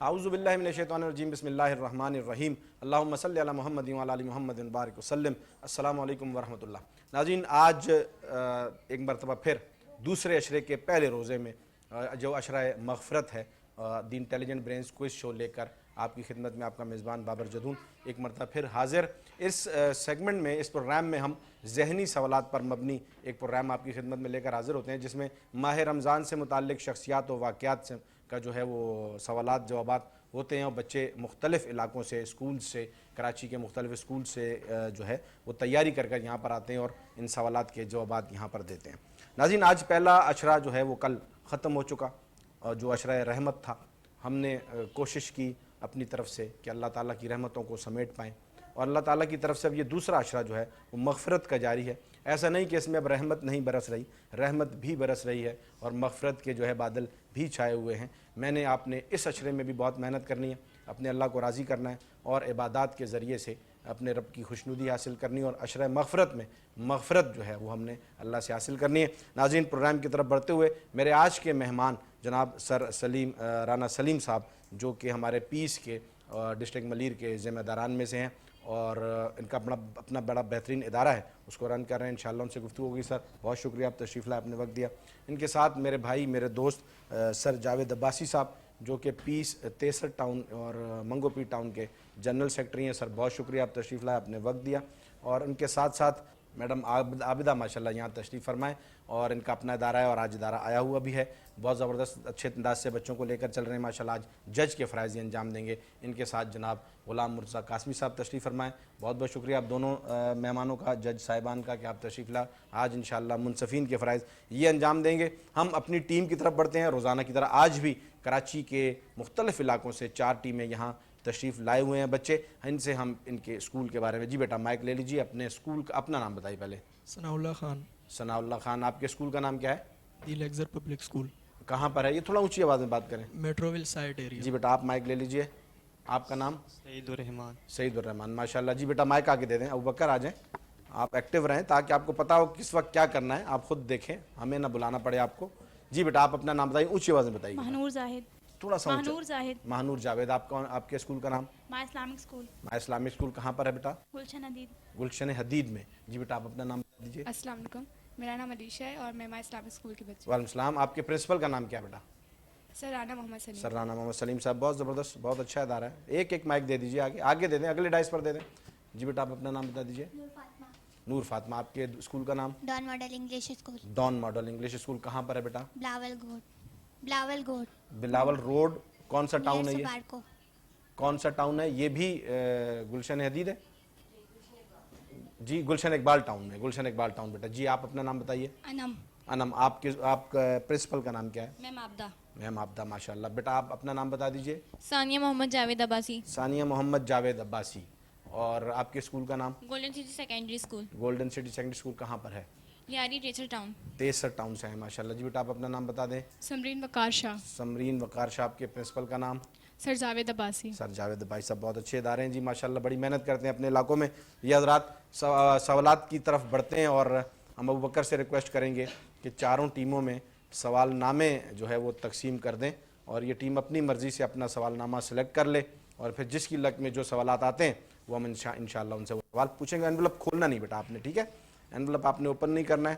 اعوذ باللہ من الشیطان الرجیم بسم اللہ الرحمن الرحیم اللہم صلی علی محمد وعلی آل محمد بارک وسلم. السلام علیکم ورحمۃ اللہ. ناظرین، آج ایک مرتبہ پھر دوسرے عشرے کے پہلے روزے میں جو عشرہ مغفرت ہے، دی انٹیلیجنٹ برینز کوئز شو لے کر آپ کی خدمت میں آپ کا میزبان بابر جدون ایک مرتبہ پھر حاضر. اس سیگمنٹ میں، اس پروگرام میں ہم ذہنی سوالات پر مبنی ایک پروگرام آپ کی خدمت میں لے کر حاضر ہوتے ہیں، جس میں ماہ رمضان سے متعلق شخصیات و واقعات سے کا جو ہے وہ سوالات جوابات ہوتے ہیں، اور بچے مختلف علاقوں سے، اسکول سے، کراچی کے مختلف اسکول سے جو ہے وہ تیاری کر کر یہاں پر آتے ہیں اور ان سوالات کے جوابات یہاں پر دیتے ہیں. ناظرین، آج پہلا عشرہ جو ہے وہ کل ختم ہو چکا، اور جو عشرہ رحمت تھا، ہم نے کوشش کی اپنی طرف سے کہ اللہ تعالیٰ کی رحمتوں کو سمیٹ پائیں، اور اللہ تعالیٰ کی طرف سے اب یہ دوسرا عشرہ جو ہے وہ مغفرت کا جاری ہے. ایسا نہیں کہ اس میں اب رحمت نہیں برس رہی، رحمت بھی برس رہی ہے اور مغفرت کے جو ہے بادل بھی چھائے ہوئے ہیں. میں نے آپ نے اس عشرے میں بھی بہت محنت کرنی ہے، اپنے اللہ کو راضی کرنا ہے اور عبادات کے ذریعے سے اپنے رب کی خوشنودی حاصل کرنی ہے، اور عشرہ مغفرت میں مغفرت جو ہے وہ ہم نے اللہ سے حاصل کرنی ہے. ناظرین، پروگرام کی طرف بڑھتے ہوئے میرے آج کے مہمان جناب سر رانا سلیم صاحب، جو کہ ہمارے پیس کے ڈسٹرکٹ ملیر کے ذمہ داران میں سے ہیں، اور ان کا اپنا بڑا بہترین ادارہ ہے، اس کو رن کر رہے ہیں. انشاءاللہ ان سے گفتگو ہوگی. سر بہت شکریہ، آپ تشریف لائے، اپنے وقت دیا. ان کے ساتھ میرے بھائی، میرے دوست سر جاوید عباسی صاحب، جو کہ پیس 63 ٹاؤن اور منگو پی ٹاؤن کے جنرل سیکرٹری ہیں. سر بہت شکریہ، آپ تشریف لائے، اپنے وقت دیا. اور ان کے ساتھ ساتھ میڈم عابدہ ماشاءاللہ یہاں تشریف فرمائیں، اور ان کا اپنا ادارہ ہے اور آج ادارہ آیا ہوا بھی ہے. بہت زبردست اچھے انداز سے بچوں کو لے کر چل رہے ہیں ماشاءاللہ. آج جج کے فرائض انجام دیں گے. ان کے ساتھ جناب غلام مرزا قاسمی صاحب تشریف فرمائیں. بہت بہت شکریہ آپ دونوں مہمانوں کا، جج صاحبان کا، کہ آپ تشریف لائے. آج انشاءاللہ منصفین کے فرائض یہ انجام دیں گے. ہم اپنی ٹیم کی طرف بڑھتے ہیں روزانہ کی طرح. آج بھی کراچی کے مختلف علاقوں سے 4 ٹیمیں یہاں تشریف لائے ہوئے ہیں بچے. ان سے ہم ان کے اسکول کے بارے میں، جی بیٹا مائک لے لیجیے، اپنے اسکول کا اپنا نام بتائیے پہلے. ثناء اللہ خان. ثناء اللہ خان. آپ کے اسکول کا نام کیا ہے؟ دی لیگزر پبلک اسکول. کہاں پر ہے یہ؟ تھوڑا اونچی آواز میں بات کریں. میٹروول سائٹ ایریا. جی بیٹا آپ مائک لے لیجیے. آپ کا نام؟ سعید الرحمان. سعید الرحمان، ماشاءاللہ. جی بیٹا مائک آگے دے دیں. ابوبکر آ جائیں، آپ ایکٹیو رہیں تاکہ آپ کو پتا ہو کس وقت کیا کرنا ہے. آپ خود دیکھیں، ہمیں نہ بلانا پڑے آپ کو. جی بیٹا آپ اپنا نام بتائیے، اونچی آواز میں بتائیے. مہنور زاہد. تھوڑا سا مہنور زاہد. مہنور جاوید. آپ کے اسکول کا نام؟ مائی اسلامک اسکول. مائی اسلامک اسکول کہاں پر ہے بیٹا؟ گلشن حدید. گلشن حدید میں. جی بیٹا آپ اپنا نام بتا دیجیے. السلام علیکم، میرا نام علیشہ ہے اور میں مائی اسلامک اسکول کی بچی. وعلیکم السلام. آپ کے پرنسپل کا نام کیا ہے بیٹا؟ سر رانا محمد سلیم. سر رانا محمد سلیم صاحب. بہت زبردست، بہت اچھا ادارہ ہے. ایک ایک مائک دے دیجیے، آگے دے دیں، اگلے ڈائس پر دے دیں. جی بیٹا آپ اپنا نام بتا دیجیے. نور فاطمہ. آپ کے اسکول کا نام؟ Don Model English school. Don Model English school کہاں پر ہے بیٹا؟ بلاول گوڈ. بلاول گوڈ. بلاول روڈ. کون سا ٹاؤن ہے یہ؟ سپارکو. کون سا ٹاؤن ہے یہ؟ بھی گلشن حدید ہے؟ جی گلشن اقبال ٹاؤن میں. گلشن اقبال ٹاؤن بیٹا. جی آپ اپنا نام بتائیے. انم. انم. آپ کا پرنسپل کا نام کیا ہے؟ میم عابدہ. میم عابدہ، ماشاءاللہ. بیٹا آپ اپنا نام بتا دیجیے. ثانیہ محمد جاوید عباسی. ثانیہ محمد جاوید عباسی. اور آپ کے اسکول کا نام؟ Golden city secondary school. Golden city secondary school کہاں پر ہے؟ Lyari teacher town. 63 ٹاؤن سے ہے ماشاءاللہ. جی بیٹا آپ اپنا نام بتا دیں. سمرین وقار شاہ. سمرین وقار شاہ. آپ کے پرنسپل کا نام؟ سر جاوید عباسی. سر جاوید بھائی صاحب. بہت اچھے ادارے ہیں جی ماشاءاللہ، بڑی محنت کرتے ہیں اپنے علاقوں میں. یہ حضرات سوالات کی طرف بڑھتے ہیں، اور ہم ابوبکر سے ریکویسٹ کریں گے کہ چاروں ٹیموں میں سوال نامے جو ہے وہ تقسیم کر دیں، اور یہ ٹیم اپنی مرضی سے اپنا سوال نامہ سلیکٹ کر لے، اور پھر جس کی لک میں جو سوالات آتے ہیں وہ ہم انشاءاللہ ان سے وہ سوال پوچھیں گے. انویلپ کھولنا نہیں بیٹا آپ نے، ٹھیک ہے؟ انویلپ آپ نے اوپن نہیں کرنا ہے.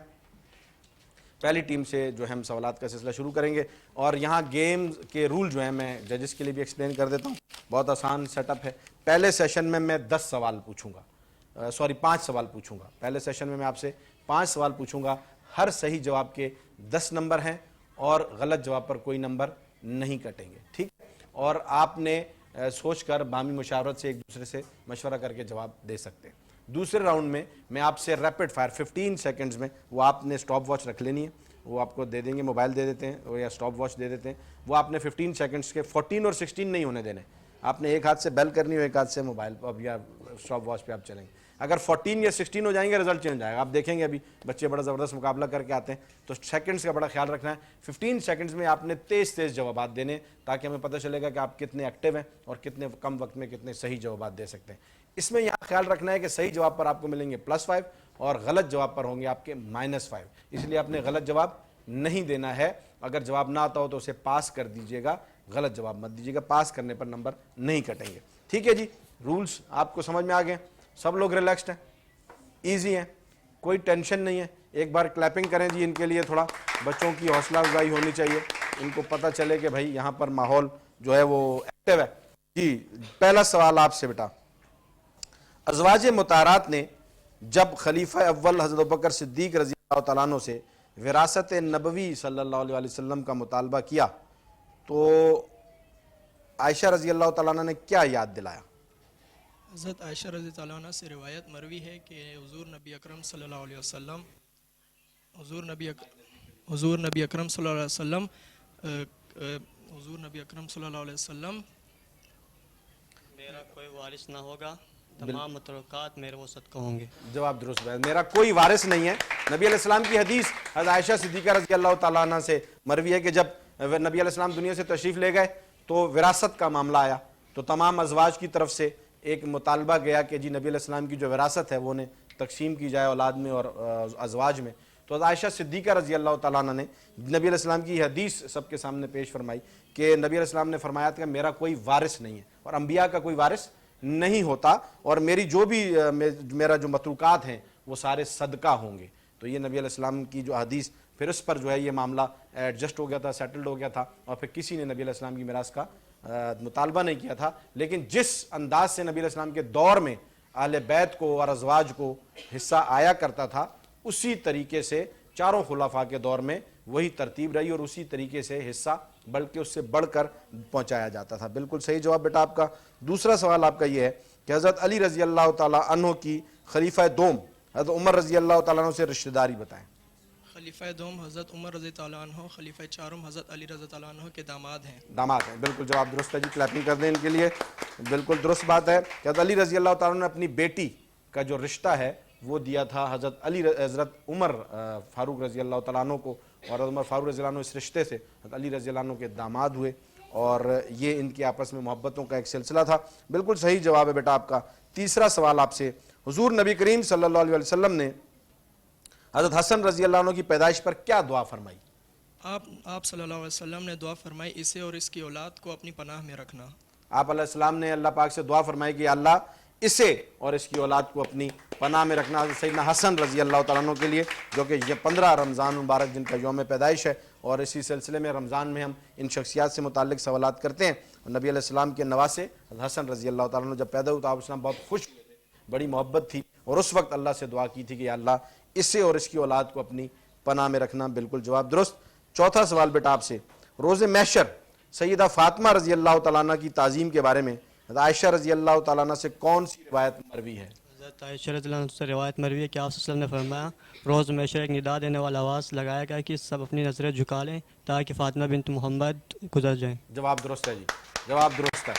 پہلی ٹیم سے جو ہے ہم سوالات کا سلسلہ شروع کریں گے، اور یہاں گیم کے رول جو ہیں میں ججز کے لیے بھی ایکسپلین کر دیتا ہوں. بہت آسان سیٹ اپ ہے. پہلے سیشن میں 10 سوال پوچھوں گا، 5 سوال پوچھوں گا. پہلے سیشن میں آپ سے 5 سوال پوچھوں گا. ہر صحیح جواب کے 10 نمبر ہیں، اور غلط جواب پر کوئی نمبر نہیں کٹیں گے، ٹھیک؟ اور آپ نے سوچ کر باہمی مشاورت سے ایک دوسرے سے مشورہ کر کے جواب دے سکتے ہیں. دوسرے راؤنڈ میں میں آپ سے ریپڈ فائر 15 سیکنڈز میں، وہ آپ نے اسٹاپ واچ رکھ لینی ہے، وہ آپ کو دے دیں گے، موبائل دے دیتے ہیں یا اسٹاپ واچ دے دیتے ہیں. وہ آپ نے 15 سیکنڈز کے 14 اور 16 نہیں ہونے دینے. آپ نے ایک ہاتھ سے بیل کرنی ہو، ایک ہاتھ سے موبائل پر یا اسٹاپ واچ پہ آپ چلیں گے. اگر 14 یا 16 ہو جائیں گے رزلٹ چینج ہو جائے گا. آپ دیکھیں گے ابھی بچے بڑا زبردست مقابلہ کر کے آتے ہیں، تو سیکنڈز کا بڑا خیال رکھنا ہے. 15 سیکنڈز میں آپ نے تیز جوابات دینے، تاکہ ہمیں پتہ چلے گا کہ آپ کتنے ایکٹیو ہیں اور کتنے کم وقت میں کتنے صحیح جوابات دے سکتے ہیں. اس میں یہاں خیال رکھنا ہے کہ صحیح جواب پر آپ کو ملیں گے +5 اور غلط جواب پر ہوں گے آپ کے -5. اس لیے آپ نے غلط جواب نہیں دینا ہے. اگر جواب نہ آتا ہو تو اسے پاس کر دیجئے گا. غلط جواب مت دیجیے گا، پاس کرنے پر نمبر نہیں کٹیں گے. ٹھیک ہے جی، رولز آپ کو سمجھ میں آ گئے، سب لوگ ریلیکسڈ ہیں، ایزی ہیں، کوئی ٹینشن نہیں ہے. ایک بار کلیپنگ کریں جی ان کے لیے، تھوڑا بچوں کی حوصلہ افزائی ہونی چاہیے، ان کو پتہ چلے کہ بھائی یہاں پر ماحول جو ہے وہ ایکٹیو ہے. جی پہلا سوال آپ سے بیٹا، ازواج مطہرات نے جب خلیفہ اول حضرت ابوبکر صدیق رضی اللہ تعالیٰ عنہ سے وراثت نبوی صلی اللہ علیہ وسلم کا مطالبہ کیا تو عائشہ رضی اللہ تعالیٰ عنہ نے کیا یاد دلایا؟ حضرت عائشہ رضی اللہ عنہ سے روایت مروی ہے کہ حضور نبی اکرم صلی اللہ علیہ وسلم حضور نبی اکرم صلی اللہ علیہ وسلم حضور نبی اکرم صلی اللہ علیہ وسلم میرا کوئی وارث نہ ہوگا، تمام متروکات میرے وسط کو ہوں گے. جواب درست ہے، میرا کوئی وارث نہیں ہے. نبی علیہ السلام کی حدیث حضرت عائشہ صدیقہ رضی اللہ تعالیٰ عنہ سے مروی ہے کہ جب نبی علیہ السلام دنیا سے تشریف لے گئے تو وراثت کا معاملہ آیا تو تمام ازواج کی طرف سے ایک مطالبہ گیا کہ جی نبی علیہ السلام کی جو وراثت ہے وہ انہیں تقسیم کی جائے اولاد میں اور ازواج میں. تو عائشہ صدیقہ رضی اللہ تعالیٰ عنہ نے نبی علیہ السلام کی حدیث سب کے سامنے پیش فرمائی کہ نبی علیہ السلام نے فرمایا تھا کہ میرا کوئی وارث نہیں ہے اور انبیاء کا کوئی وارث نہیں ہوتا، اور میری جو بھی میرا جو متروکات ہیں وہ سارے صدقہ ہوں گے. تو یہ نبی علیہ السلام کی جو حدیث، پھر اس پر جو ہے یہ معاملہ ایڈجسٹ ہو گیا تھا، سیٹلڈ ہو گیا تھا، اور پھر کسی نے نبی علیہ السلام کی میراث کا مطالبہ نہیں کیا تھا. لیکن جس انداز سے نبی علیہ السلام کے دور میں اہل بیت کو اور ازواج کو حصہ آیا کرتا تھا، اسی طریقے سے چاروں خلفاء کے دور میں وہی ترتیب رہی اور اسی طریقے سے حصہ بلکہ اس سے بڑھ کر پہنچایا جاتا تھا. بالکل صحیح جواب بیٹا آپ کا. دوسرا سوال آپ کا یہ ہے کہ حضرت علی رضی اللہ تعالیٰ عنہ کی خلیفہ دوم حضرت عمر رضی اللہ تعالیٰ عنہ سے رشتہ داری بتائیں. خلیفہ دوم حضرت عمر رضی اللہ عنہ، خلیفہ چارم حضرت علی رضی اللہ عنہ کے داماد ہیں. داماد ہیں، بالکل جواب درست ہے جی، کلیپنگ کر دیں ان کے لیے. بالکل درست بات ہے کہ حضرت علی رضی اللہ تعالیٰ عنہ نے اپنی بیٹی کا جو رشتہ ہے وہ دیا تھا حضرت عمر فاروق رضی اللہ تعالیٰ عنہ کو، اور حضرت عمر فاروق رضی اللہ عنہ اس رشتے سے حضرت علی رضی اللہ عنہ کے داماد ہوئے، اور یہ ان کے آپس میں محبتوں کا ایک سلسلہ تھا. بالکل صحیح جواب ہے بیٹا آپ کا. تیسرا سوال آپ سے، حضور نبی کریم صلی اللہ علیہ وسلم نے حضرت حسن رضی اللہ عنہ کی پیدائش پر کیا دعا فرمائی؟ آپ صلی اللہ علیہ وسلم نے دعا فرمائی اسے اور اس کی اولاد کو اپنی پناہ میں رکھنا. آپ علیہ السلام نے اللہ پاک سے دعا فرمائی کہ اللہ اسے اور اس کی اولاد کو اپنی پناہ میں رکھنا. حضرت سیدنا حسن رضی اللہ تعالیٰ عنہ کے لیے، جو کہ یہ 15 رمضان مبارک جن کا یوم پیدائش ہے، اور اسی سلسلے میں رمضان میں ہم ان شخصیات سے متعلق سوالات کرتے ہیں. اور نبی علیہ السلام کے نواسے حضرت حسن رضی اللہ تعالیٰ عنہ جب پیدا ہوئے تو آپ اسلام بہت خوش ہوئے تھے، بڑی محبت تھی، اور اس وقت اللہ سے دعا کی تھی کہ یا اللہ اسے اور اس کی اولاد کو اپنی پناہ میں رکھنا. بالکل جواب درست. چوتھا سوال بیٹا آپ سے، روز محشر سیدہ فاطمہ رضی اللہ تعالیٰ عنہ کی تعظیم کے بارے میں حضرت عائشہ رضی اللہ تعالیٰ عنہ سے کون سی روایت مروی ہے؟ حضرت عائشہ رضی اللہ عنہ سے روایت مروی ہے کہ آپ صلی اللہ علیہ وسلم نے فرمایا روز محشر ایک ندا دینے والا آواز لگایا گیا کہ سب اپنی نظریں جھکا لیں تاکہ فاطمہ بنت محمد گزر جائیں. جواب درست ہے جی، جواب درست ہے.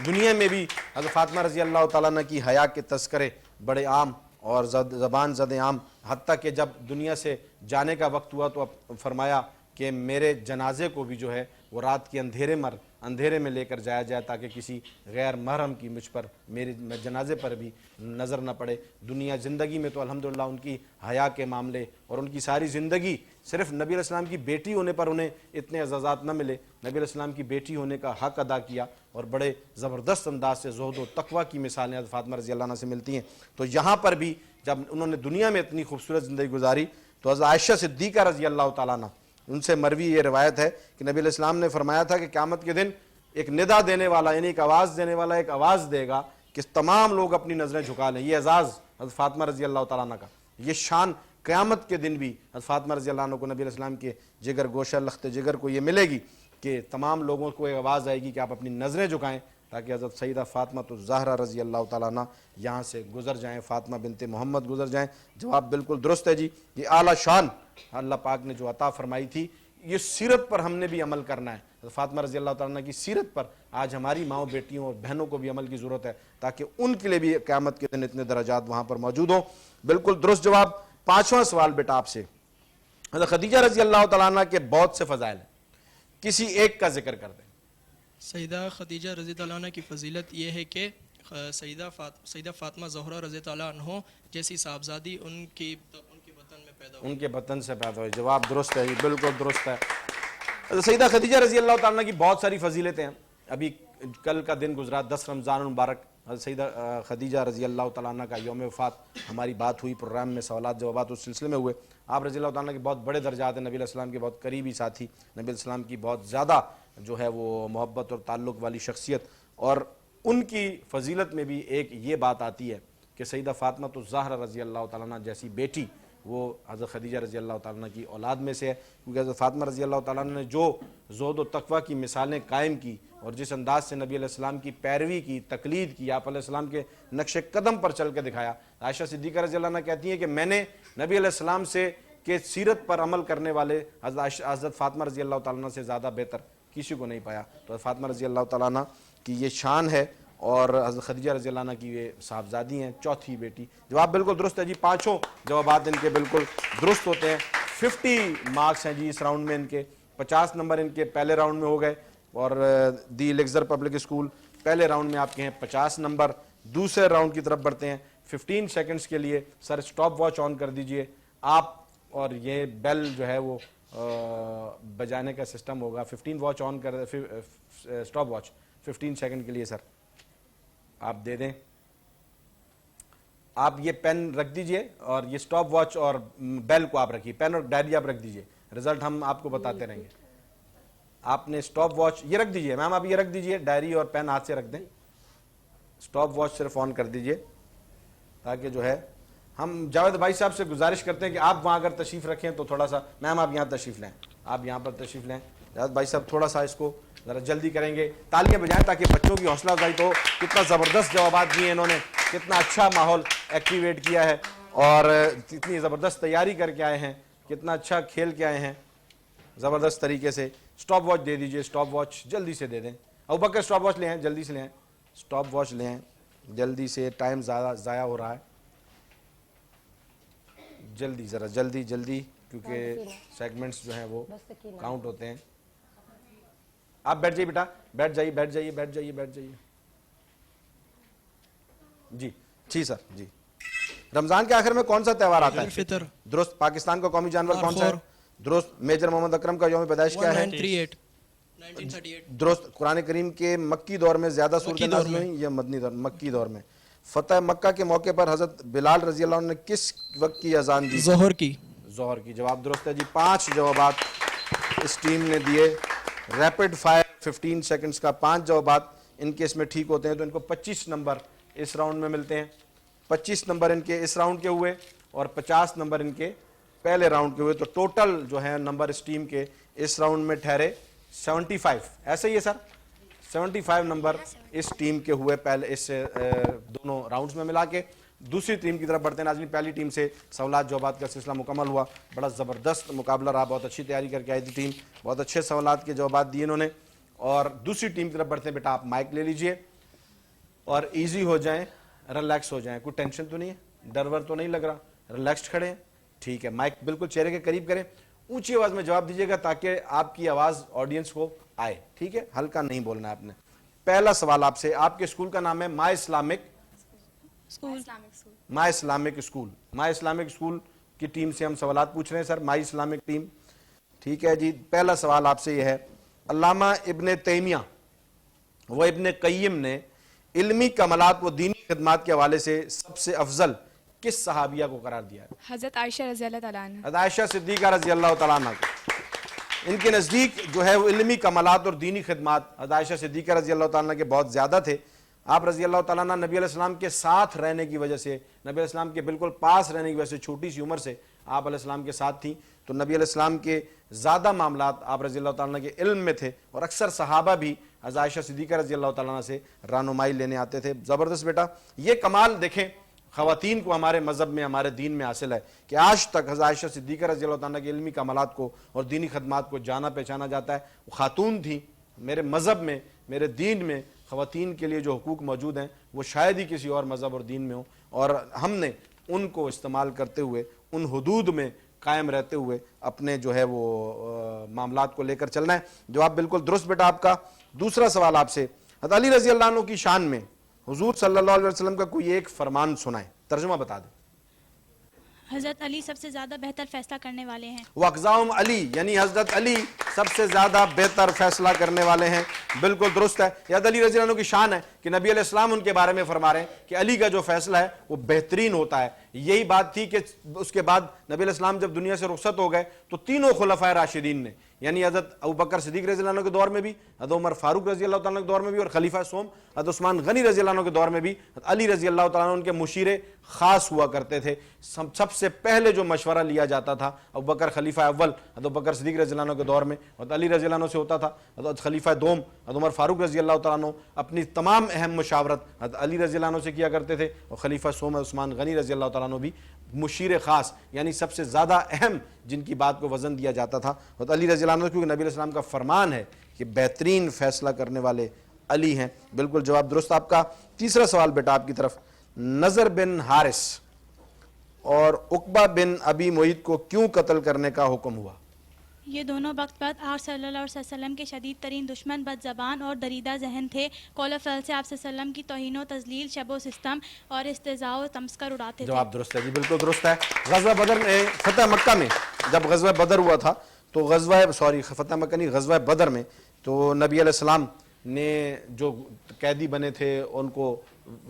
دنیا میں بھی حضرت فاطمہ رضی اللہ تعالیٰ عنہ کی حیا کے تذکرے بڑے عام اور زبان زد عام، حتیٰ کہ جب دنیا سے جانے کا وقت ہوا تو فرمایا کہ میرے جنازے کو بھی جو ہے وہ رات کے اندھیرے میں لے کر جایا جائے تاکہ کسی غیر محرم کی مجھ پر میرے جنازے پر بھی نظر نہ پڑے. دنیا زندگی میں تو الحمدللہ ان کی حیا کے معاملے اور ان کی ساری زندگی صرف نبی علیہ السلام کی بیٹی ہونے پر انہیں اتنے اعزازات نہ ملے، نبی علیہ السلام کی بیٹی ہونے کا حق ادا کیا، اور بڑے زبردست انداز سے زہد و تقویٰ کی مثالیں حضرت فاطمہ رضی اللہ عنہ سے ملتی ہیں. تو یہاں پر بھی جب انہوں نے دنیا میں اتنی خوبصورت زندگی گزاری تو حضرت عائشہ صدیقہ رضی اللہ تعالیٰ عنہ ان سے مروی یہ روایت ہے کہ نبی علیہ السلام نے فرمایا تھا کہ قیامت کے دن ایک ندا دینے والا، یعنی ایک آواز دینے والا ایک آواز دے گا کہ تمام لوگ اپنی نظریں جھکا لیں. یہ اعزاز حضرت فاطمہ رضی اللہ تعالیٰ عنہ کا، یہ شان قیامت کے دن بھی حضرت فاطمہ رضی اللہ عنہ کو، نبی علیہ السلام کے جگر گوشہ لخت جگر کو یہ ملے گی کہ تمام لوگوں کو ایک آواز آئے گی کہ آپ اپنی نظریں جھکائیں تاکہ حضرت سیدہ فاطمہ الزہرا رضی اللہ تعالیٰ عنہ یہاں سے گزر جائیں، فاطمہ بنت محمد گزر جائیں. جواب بالکل درست ہے جی. یہ اعلیٰ شان اللہ پاک نے جو عطا فرمائی تھی، یہ سیرت پر ہم نے بھی عمل کرنا ہے. فاطمہ رضی اللہ تعالیٰ عنہ کی سیرت پر آج ہماری ماؤں بیٹیوں اور بہنوں کو بھی عمل کی ضرورت ہے تاکہ ان کے لیے بھی قیامت کے دن اتنے درجات وہاں پر موجود ہوں. بالکل درست جواب. پانچواں سوال بیٹا آپ سے، حضرت خدیجہ رضی اللہ تعالیٰ عنہ کے بہت سے فضائل ہیں، کسی ایک کا ذکر کر دیں. سیدہ خدیجہ رضی اللہ عنہ کی فضیلت یہ ہے کہ سیدہ فاطمہ زہرا رضی اللہ عنہ جیسی صاحبزادی ان کے بطن میں پیدا ہوئی. ان کے بطن سے پیدا ہوئی. جواب درست ہے، بالکل درست ہے. سیدہ خدیجہ رضی اللہ تعالیٰ کی بہت ساری فضیلتیں ہیں. ابھی کل کا دن گزرا 10 رمضان المبارک. حضرت سیدہ خدیجہ رضی اللہ تعالیٰ عنہ کا یوم وفات. ہماری بات ہوئی پروگرام میں, سوالات جوابات اس سلسلے میں ہوئے. آپ رضی اللہ تعالیٰ کے بہت بڑے درجات ہیں, نبی علیہ السلام کے بہت قریبی ساتھی, نبی علیہ السلام کی بہت زیادہ جو ہے وہ محبت اور تعلق والی شخصیت. اور ان کی فضیلت میں بھی ایک یہ بات آتی ہے کہ سیدہ فاطمہ الزہرا رضی اللہ تعالیٰ عنہ جیسی بیٹی وہ حضرت خدیجہ رضی اللہ تعالیٰ عنہ کی اولاد میں سے ہے, کیونکہ حضرت فاطمہ رضی اللہ تعالیٰ عنہ نے جو زہد و تقویٰ کی مثالیں قائم کی اور جس انداز سے نبی علیہ السلام کی پیروی کی, تقلید کی, آپ علیہ السلام کے نقش قدم پر چل کے دکھایا. عائشہ صدیقہ رضی اللہ عنہ کہتی ہیں کہ میں نے نبی علیہ السلام سے کہ سیرت پر عمل کرنے والے حضرت فاطمہ رضی اللہ تعالیٰ عنہ سے زیادہ بہتر کسی کو نہیں پایا. تو حضرت فاطمہ رضی اللہ تعالیٰ عنہ کی یہ شان ہے, اور حضرت خدیجہ رضی اللہ عنہ کی یہ صاحبزادی ہیں, چوتھی بیٹی. جواب بالکل درست ہے جی, پانچوں جوابات ان کے بالکل درست ہوتے ہیں. 50 مارکس ہیں جی اس راؤنڈ میں ان کے. 50 نمبر ان کے پہلے راؤنڈ میں ہو گئے, اور دی لیگزر پبلک اسکول پہلے راؤنڈ میں آپ کے ہیں 50 نمبر. دوسرے راؤنڈ کی طرف بڑھتے ہیں. 15 سیکنڈز کے لیے سر اسٹاپ واچ آن کر دیجئے آپ, اور یہ بیل جو ہے وہ بجانے کا سسٹم ہوگا. 15 واچ آن کر, اسٹاپ واچ 15 سیکنڈ کے لیے سر آپ دے دیں. آپ یہ پین رکھ دیجئے اور یہ سٹاپ واچ اور بیل کو آپ رکھیے, پین اور ڈائری آپ رکھ دیجئے, رزلٹ ہم آپ کو بتاتے رہیں گے. آپ نے سٹاپ واچ یہ رکھ دیجئے, میم آپ یہ رکھ دیجئے, ڈائری اور پین ہاتھ سے رکھ دیں. سٹاپ واچ صرف آن کر دیجئے تاکہ جو ہے ہم جاوید بھائی صاحب سے گزارش کرتے ہیں کہ آپ وہاں اگر تشریف رکھیں تو تھوڑا سا, میم آپ یہاں تشریف لیں, آپ یہاں پر تشریف لیں. جاوید بھائی صاحب تھوڑا سا اس کو ذرا جلدی کریں گے, تالیاں بجائیں تاکہ بچوں کی حوصلہ افزائی. تو کتنا زبردست جوابات دیے انہوں نے, کتنا اچھا ماحول ایکٹیویٹ کیا ہے, اور کتنی زبردست تیاری کر کے آئے ہیں, کتنا اچھا کھیل کے آئے ہیں زبردست طریقے سے. سٹاپ واچ دے دیجئے, سٹاپ واچ جلدی سے دے دیں. ابوبکر سٹاپ واچ لے آئیں, جلدی سے لے آئیں, سٹاپ واچ لے آئیں جلدی سے, ٹائم ضائع ہو رہا ہے. جلدی ذرا جلدی جلدی, کیونکہ سیگمنٹس جو ہیں وہ کاؤنٹ ہوتے ہیں. آپ بیٹھ جائیے بیٹا, بیٹھ جائیے بیٹھ جائیے بیٹھ جائیے بیٹھ جائیے. جی سر جی. رمضان کے آخر میں کون سا تہوار آتا ہے؟ فطر. درست. پاکستان کا قومی جانور کون سا ہے؟ درست. میجر محمد اکرم کا یوم پیدائش کیا ہے؟ 1938. درست. قرآن کریم کے مکی دور میں زیادہ صورتیں نازل ہوئیں یا مدنی دور؟ مکی دور میں. فتح مکہ کے موقع پر حضرت بلال رضی اللہ عنہ نے کس وقت کی اذان دی؟ ظہر کی. ظہر کی. جواب درست ہے جی. 5 جوابات اس ٹیم نے دیے. ریپڈ فائر 15 سیکنڈز کا 5 جوابات ان کے اس میں ٹھیک ہوتے ہیں, تو ان کو 25 نمبر اس راؤنڈ میں ملتے ہیں. 25 نمبر ان کے اس راؤنڈ کے ہوئے اور 50 نمبر ان کے پہلے راؤنڈ کے ہوئے. تو ٹوٹل جو ہے نمبر اس ٹیم کے اس راؤنڈ میں ٹھہرے 75. ایسے ہی ہے سر, 75 نمبر اس ٹیم کے ہوئے پہلے اس دونوں راؤنڈز میں ملا کے. دوسری ٹیم کی طرف بڑھتے ہیں ناظرین. پہلی ٹیم سے سوالات جوابات کا سلسلہ مکمل ہوا. بڑا زبردست مقابلہ رہا, بہت اچھی تیاری کر کے آئی تھی ٹیم, بہت اچھے سوالات کے جوابات دیے انہوں نے. اور دوسری ٹیم کی طرف بڑھتے ہیں. بیٹا آپ مائک لے لیجئے اور ایزی ہو جائیں, ریلیکس ہو جائیں. کوئی ٹینشن تو نہیں ہے, ڈر ور تو نہیں لگ رہا, ریلیکسڈ کھڑے ہیں, ٹھیک ہے. مائک بالکل چہرے کے قریب کریں, اونچی آواز میں جواب دیجیے گا تاکہ آپ کی آواز آڈینس کو آئے, ٹھیک ہے. ہلکا نہیں بولنا ہے آپ نے. پہلا سوال آپ سے, آپ کے اسکول کا نام ہے مائی اسلامک اسکول. مائی اسلامک اسکول کی ٹیم سے ہم سوالات پوچھ رہے ہیں سر, مائی اسلامک ٹیم, ٹھیک ہے جی. پہلا سوال آپ سے یہ ہے, علامہ ابن تیمیہ و ابن قیم نے علمی کمالات و دینی خدمات کے حوالے سے سب سے افضل کس صحابیہ کو قرار دیا ہے؟ حضرت عائشہ رضی اللہ تعالیٰ عنہ. حضرت عائشہ صدیقہ رضی اللہ تعالیٰ عنہ کو. ان کے نزدیک جو ہے وہ علمی کمالات اور دینی خدمات حضرت عائشہ صدیقہ رضی اللہ تعالیٰ عنہ کے بہت زیادہ تھے. آپ رضی اللہ تعالیٰ عنہ نبی علیہ السلام کے ساتھ رہنے کی وجہ سے, نبی علیہ السلام کے بالکل پاس رہنے کی وجہ سے, چھوٹی سی عمر سے آپ علیہ السلام کے ساتھ تھیں, تو نبی علیہ السلام کے زیادہ معاملات آپ رضی اللہ تعالیٰ عنہ کے علم میں تھے, اور اکثر صحابہ بھی حضرت عائشہ صدیقہ رضی اللہ تعالیٰ عنہ سے رہنمائی لینے آتے تھے. زبردست بیٹا. یہ کمال دیکھیں خواتین کو ہمارے مذہب میں, ہمارے دین میں حاصل ہے کہ آج تک حضرت عائشہ صدیقہ رضی اللہ تعالیٰ کے علمی کمالات کو اور دینی خدمات کو جانا پہچانا جاتا ہے. وہ خاتون تھیں. میرے مذہب میں, میرے دین میں خواتین کے لیے جو حقوق موجود ہیں وہ شاید ہی کسی اور مذہب اور دین میں ہوں, اور ہم نے ان کو استعمال کرتے ہوئے, ان حدود میں قائم رہتے ہوئے اپنے جو ہے وہ معاملات کو لے کر چلنا ہے. جواب بالکل درست بیٹا آپ کا. دوسرا سوال آپ سے, حضرت علی رضی اللہ عنہ کی شان میں حضور صلی اللہ علیہ وسلم کا کوئی ایک فرمان سنائیں, ترجمہ بتا دیں. حضرت علی سب سے زیادہ بہتر فیصلہ کرنے والے ہیں. وقزاؤم علی یعنی حضرت علی سب سے زیادہ بہتر فیصلہ کرنے والے ہیں. بالکل درست ہے. یہ علی رضی اللہ عنہ کی شان ہے کہ نبی علیہ السلام ان کے بارے میں فرما رہے ہیں کہ علی کا جو فیصلہ ہے وہ بہترین ہوتا ہے. یہی بات تھی کہ اس کے بعد نبی علیہ السلام جب دنیا سے رخصت ہو گئے تو تینوں خلفائے راشدین نے یعنی حضرت ابوبکر صدیق رضی اللہ عنہ کے دور میں بھی, حضرت عمر فاروق رضی اللہ تعالیٰ کے دور میں بھی, اور خلیفہ سوم حضرت عثمان غنی رضی اللہ عنہ کے دور میں بھی علی رضی اللہ تعالیٰ عنہ ان کے مشیر خاص ہوا کرتے تھے. سب سے پہلے جو مشورہ لیا جاتا تھا ابوبکر خلیفہ اول حضرت ابوبکر صدیق رضی اللہ عنہ کے دور میں حضرت علی رضی اللہ عنہ سے ہوتا تھا. حضرت خلیفہ دوم حضرت عمر فاروق رضی اللہ تعالیٰ عنہ اپنی تمام اہم مشاورت حضرت علی رضی اللہ عنہ سے کیا کرتے تھے, اور خلیفہ سوم عثمان غنی رضی اللہ تعالیٰ عنہ بھی مشیر خاص یعنی سب سے زیادہ اہم جن کی بات کو وزن دیا جاتا تھا حضرت علی رضی اللہ عنہ, کیونکہ نبی علیہ السلام کا فرمان ہے کہ بہترین فیصلہ کرنے والے علی ہیں. بالکل جواب درست. آپ کا تیسرا سوال بیٹا آپ کی طرف, نضر بن حارث اور عقبہ بن ابی معیط کو کیوں قتل کرنے کا حکم ہوا؟ یہ دونوں وقت بعد آپ صلی اللہ علیہ وسلم کے شدید ترین دشمن, بد زبان اور دریدہ ذہن تھے. قول و فعل سے آپ صلی اللہ علیہ وسلم کی توہین و تذلیل, شب و ستم اور استہزاء و تمسخر اڑاتے تھے. جواب درست ہے جی, بالکل درست ہے. غزوہ بدر میں فتح مکہ میں جب غزوہ بدر ہوا تھا تو فتح مکہ نہیں غزوہ بدر میں تو نبی علیہ السلام نے جو قیدی بنے تھے ان کو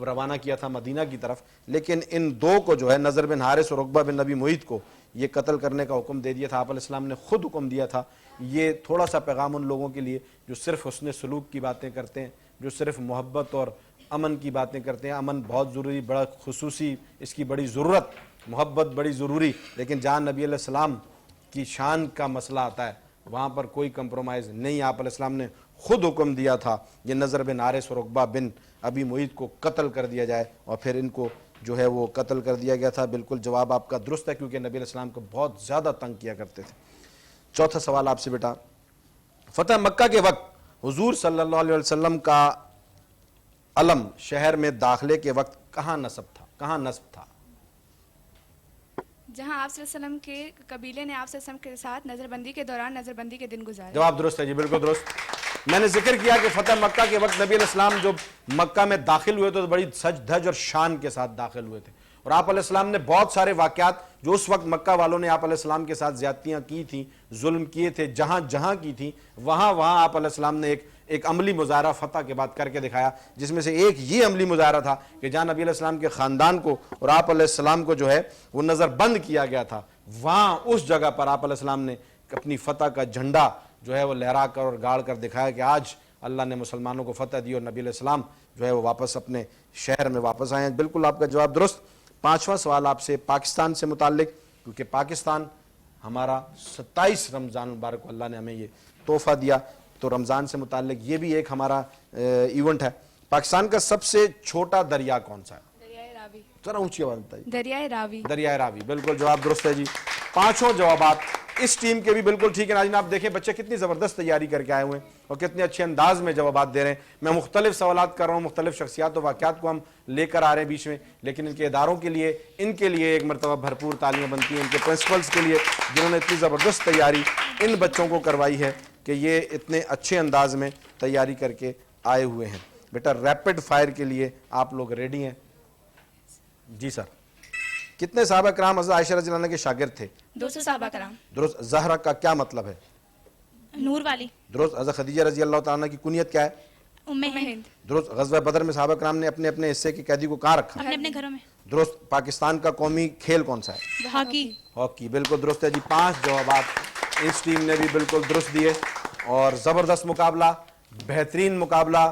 روانہ کیا تھا مدینہ کی طرف, لیکن ان دو کو جو ہے نضر بن حارث اور عقبہ بن ابی معیط کو یہ قتل کرنے کا حکم دے دیا تھا. آپ علیہ السلام نے خود حکم دیا تھا. یہ تھوڑا سا پیغام ان لوگوں کے لیے جو صرف حسن سلوک کی باتیں کرتے ہیں, جو صرف محبت اور امن کی باتیں کرتے ہیں. امن بہت ضروری, بڑا خصوصی, اس کی بڑی ضرورت, محبت بڑی ضروری, لیکن جہاں نبی علیہ السلام کی شان کا مسئلہ آتا ہے وہاں پر کوئی کمپرومائز نہیں. آپ علیہ السلام نے خود حکم دیا تھا یہ نضر بن حارث اور عقبہ بن ابی معیط کو قتل کر دیا جائے, اور پھر ان کو جو ہے وہ قتل کر دیا گیا تھا. بالکل جواب آپ کا درست ہے کیونکہ نبی علیہ السلام کو بہت زیادہ تنگ کیا کرتے تھے. چوتھا سوال آپ سے بیٹا, فتح مکہ کے وقت حضور صلی اللہ علیہ وسلم کا علم شہر میں داخلے کے وقت کہاں نصب تھا؟ جہاں آپ صلی اللہ علیہ وسلم کے قبیلے نے آپ صلی اللہ علیہ وسلم کے ساتھ نظر بندی کے دوران نظر بندی کے دن گزارے. جواب درست ہے جی, بالکل درست. میں نے ذکر کیا کہ فتح مکہ کے وقت نبی علیہ السلام جو مکہ میں داخل ہوئے تو بڑی سج دھج اور شان کے ساتھ داخل ہوئے تھے, اور آپ علیہ السلام نے بہت سارے واقعات جو اس وقت مکہ والوں نے آپ علیہ السلام کے ساتھ زیادتیاں کی تھیں, ظلم کیے تھے, جہاں کی تھیں وہاں آپ علیہ السلام نے ایک عملی مظاہرہ فتح کے بعد کر کے دکھایا, جس میں سے ایک یہ عملی مظاہرہ تھا کہ جہاں نبی علیہ السلام کے خاندان کو اور آپ علیہ السلام کو جو ہے وہ نظر بند کیا گیا تھا, وہاں اس جگہ پر آپ علیہ السلام نے اپنی فتح کا جھنڈا جو ہے وہ لہرا کر اور گاڑ کر دکھایا کہ آج اللہ نے مسلمانوں کو فتح دی اور نبی علیہ السلام جو ہے وہ واپس اپنے شہر میں واپس آئے ہیں. بالکل آپ کا جواب درست. پانچواں سوال آپ سے پاکستان سے متعلق, کیونکہ پاکستان ہمارا 27 رمضان مبارک کو اللہ نے ہمیں یہ تحفہ دیا, تو رمضان سے متعلق یہ بھی ایک ہمارا ایونٹ ہے. پاکستان کا سب سے چھوٹا دریا کون سا ہے؟ دریائے راوی. ذرا اونچی آواز بتائیے. دریائے راوی. دریائے راوی. بالکل جواب درست ہے جی. پانچوں جوابات اس ٹیم کے بھی بالکل ٹھیک ہے. ناظرین آپ دیکھیں بچے کتنی زبردست تیاری کر کے آئے ہوئے ہیں اور کتنے اچھے انداز میں جوابات دے رہے ہیں. میں مختلف سوالات کر رہا ہوں, مختلف شخصیات و واقعات کو ہم لے کر آ رہے ہیں بیچ میں, لیکن ان کے اداروں کے لیے ان کے لیے ایک مرتبہ بھرپور تالیاں بنتی ہیں, ان کے پرنسپلز کے لیے جنہوں نے اتنی زبردست تیاری ان بچوں کو کروائی ہے کہ یہ اتنے اچھے انداز میں تیاری کر کے آئے ہوئے ہیں. بیٹا ریپڈ فائر کے لیے آپ لوگ ریڈی ہیں؟ جی سر. کتنے صحابہ کرام حضرت عائشہ رضی اللہ عنہ کے شاگرد تھے؟ 200 صحابہ کرام. درست. زہرا کا کیا مطلب ہے؟ نور والی. درست. حضرت خدیجہ رضی اللہ تعالیٰ عنہ کی کنیت کیا ہے؟ ام ہند. درست. غزوہ بدر میں صحابہ کرام نے اپنے اپنے حصے کے قیدی کو کہاں رکھا؟ اپنے اپنے گھروں میں. درست. پاکستان کا قومی کھیل کون سا ہے؟ ہاکی. ہاکی. بالکل درست ہے جی. 5 جوابات اس ٹیم نے بھی بالکل درست دیے, اور زبردست مقابلہ, بہترین مقابلہ.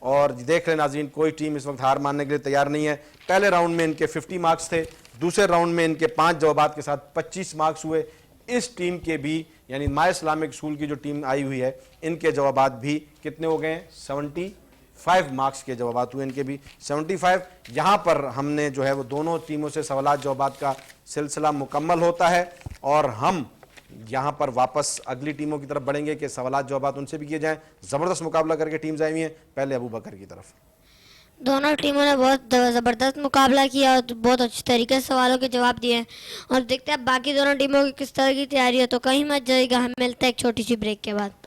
اور دیکھ لیں ناظرین کوئی ٹیم اس وقت ہار ماننے کے لیے تیار نہیں ہے. پہلے راؤنڈ میں ان کے 50 مارکس تھے, دوسرے راؤنڈ میں ان کے 5 جوابات کے ساتھ 25 مارکس ہوئے. اس ٹیم کے بھی یعنی مائی اسلامک اسکول کی جو ٹیم آئی ہوئی ہے ان کے جوابات بھی کتنے ہو گئے ہیں؟ 75 مارکس کے جوابات ہوئے ان کے بھی 75. یہاں پر ہم نے جو ہے وہ دونوں ٹیموں سے سوالات جوابات کا سلسلہ مکمل ہوتا ہے, اور ہم یہاں پر واپس اگلی ٹیموں کی طرف بڑھیں گے کہ سوالات جوابات ان سے بھی کیے جائیں. زبردست مقابلہ کر کے ٹیمز آئی ہوئی ہیں. پہلے ابو بکر کی طرف. دونوں ٹیموں نے بہت زبردست مقابلہ کیا اور بہت اچھی طریقے سے سوالوں کے جواب دیے ہیں, اور دیکھتے ہیں باقی دونوں ٹیموں کی کس طرح کی تیاری ہے. تو کہیں مت جائے گا, ہم ملتے ہیں ایک چھوٹی سی بریک کے بعد.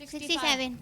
67।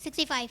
65।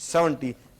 70।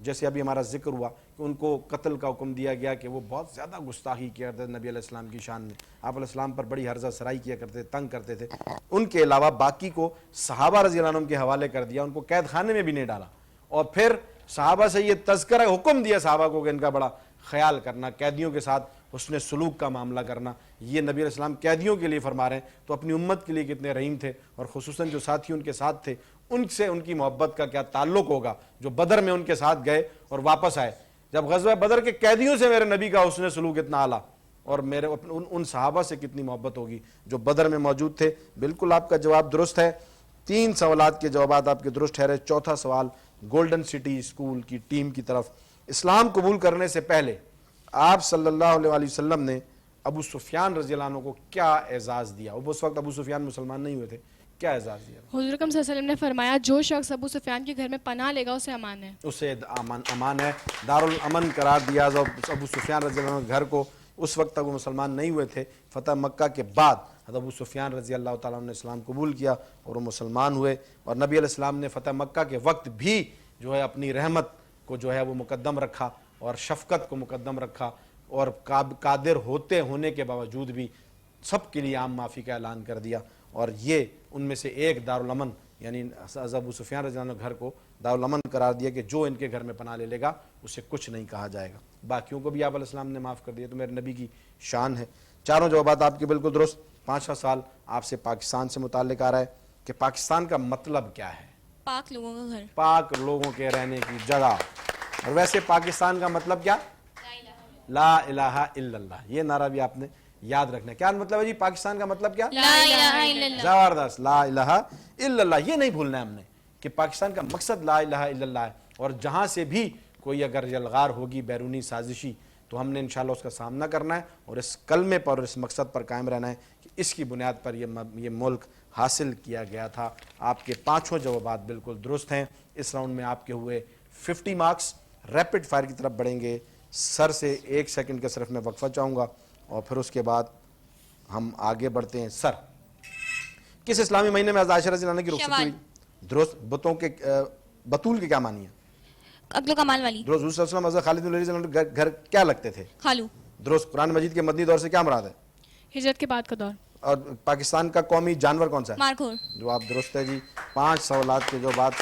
جیسے ابھی ہمارا ذکر ہوا کہ ان کو قتل کا حکم دیا گیا کہ وہ بہت زیادہ گستاخی کیا کرتے تھے نبی علیہ السلام کی شان میں, آپ علیہ السلام پر بڑی ہرزہ سرائی کیا کرتے تھے, تنگ کرتے تھے. ان کے علاوہ باقی کو صحابہ رضی اللہ عنہم کے حوالے کر دیا, ان کو قید خانے میں بھی نہیں ڈالا, اور پھر صحابہ سے یہ تذکرہ حکم دیا صحابہ کو کہ ان کا بڑا خیال کرنا, قیدیوں کے ساتھ حسن سلوک کا معاملہ کرنا. یہ نبی علیہ السلام قیدیوں کے لیے فرما رہے ہیں, تو اپنی امت کے لیے کتنے رحیم تھے, اور خصوصاً جو ساتھی ان کے ساتھ تھے ان سے ان کی محبت کا کیا تعلق ہوگا جو بدر میں ان کے ساتھ گئے اور واپس آئے. جب غزوہ بدر کے قیدیوں سے میرے نبی کا حسن سلوک اتنا اعلیٰ, اور میرے ان صحابہ سے کتنی محبت ہوگی جو بدر میں موجود تھے. بالکل آپ کا جواب درست ہے, 3 سوالات کے جوابات آپ کے درست ٹھہرے. چوتھا سوال گولڈن سٹی اسکول کی ٹیم کی طرف, اسلام قبول کرنے سے پہلے آپ صلی اللہ علیہ وسلم نے ابو سفیان رضی اللہ عنہ کو کیا اعزاز دیا؟ اس وقت ابو سفیان مسلمان نہیں ہوئے تھے, کیا اعزاز دیا؟ حضور اکرم صلی اللہ علیہ وسلم نے فرمایا جو شخص ابو سفیان کے گھر میں پناہ لے گا اسے امان ہے, اسے امان ہے, دارالامن قرار دیا. ابو سفیان رضی اللہ عنہ گھر کو اس وقت تک وہ مسلمان نہیں ہوئے تھے, فتح مکہ کے بعد ابو سفیان رضی اللہ تعالیٰ عنہ نے اسلام قبول کیا اور وہ مسلمان ہوئے. اور نبی علیہ السلام نے فتح مکہ کے وقت بھی جو ہے اپنی رحمت کو جو ہے وہ مقدم رکھا اور شفقت کو مقدم رکھا, اور قادر ہونے کے باوجود بھی سب کے لیے عام معافی کا اعلان کر دیا. اور یہ ان میں سے ایک دارالامن یعنی ابو سفیان رضی اللہ عنہ گھر کو دارالامن قرار دیا کہ جو ان کے گھر میں پناہ لے لے گا اسے کچھ نہیں کہا جائے گا. باقیوں کو بھی آپ علیہ السلام نے معاف کر دیا, تو میرے نبی کی شان ہے. چاروں جوابات آپ کے بالکل درست. 5واں سوال آپ سے پاکستان سے متعلق آ رہا ہے کہ پاکستان کا مطلب کیا ہے؟ پاک لوگوں کا گھر. پاک لوگوں کے رہنے کی جگہ. اور ویسے پاکستان کا مطلب کیا؟ لا الہ الا اللہ. یہ نعرہ بھی آپ نے یاد رکھنا ہے. کیا مطلب ہے جی پاکستان کا مطلب کیا؟ لا الہ الا اللہ. زبردست, لا الہ الا اللہ. یہ نہیں بھولنا ہے ہم نے کہ پاکستان کا مقصد لا الہ الا اللہ ہے, اور جہاں سے بھی کوئی اگر یلغار ہوگی بیرونی سازشی تو ہم نے انشاءاللہ اس کا سامنا کرنا ہے, اور اس کلمے پر اور اس مقصد پر قائم رہنا ہے کہ اس کی بنیاد پر یہ ملک حاصل کیا گیا تھا. آپ کے 5 جوابات بالکل درست ہیں. اس راؤنڈ میں آپ کے ہوئے 50 مارکس. ریپڈ فائر کی طرف بڑھیں گے. سر سے 1 سیکنڈ کا صرف میں وقفہ چاہوں گا, اور پھر اس کے بعد ہم آگے بڑھتے ہیں. سر, کس اسلامی مہینے میں عائشہ رضی اللہ عنہ کی رخصتی ہوئی؟ درست. بطول کے کیا معنی ہے؟ عقل و کمال والی. درست. حضور صلی اللہ علیہ وسلم حضرت خالد بن ولید رضی اللہ عنہ گھر کیا لگتے تھے؟ خالو. درست. قرآن مجید کے مدنی دور سے کیا مراد ہے؟ ہجرت کے بعد کا دور. اور پاکستان کا قومی جانور کون سا ہے؟ مارکھور. جواب درست ہے جی. 5 سوالات کے جو بات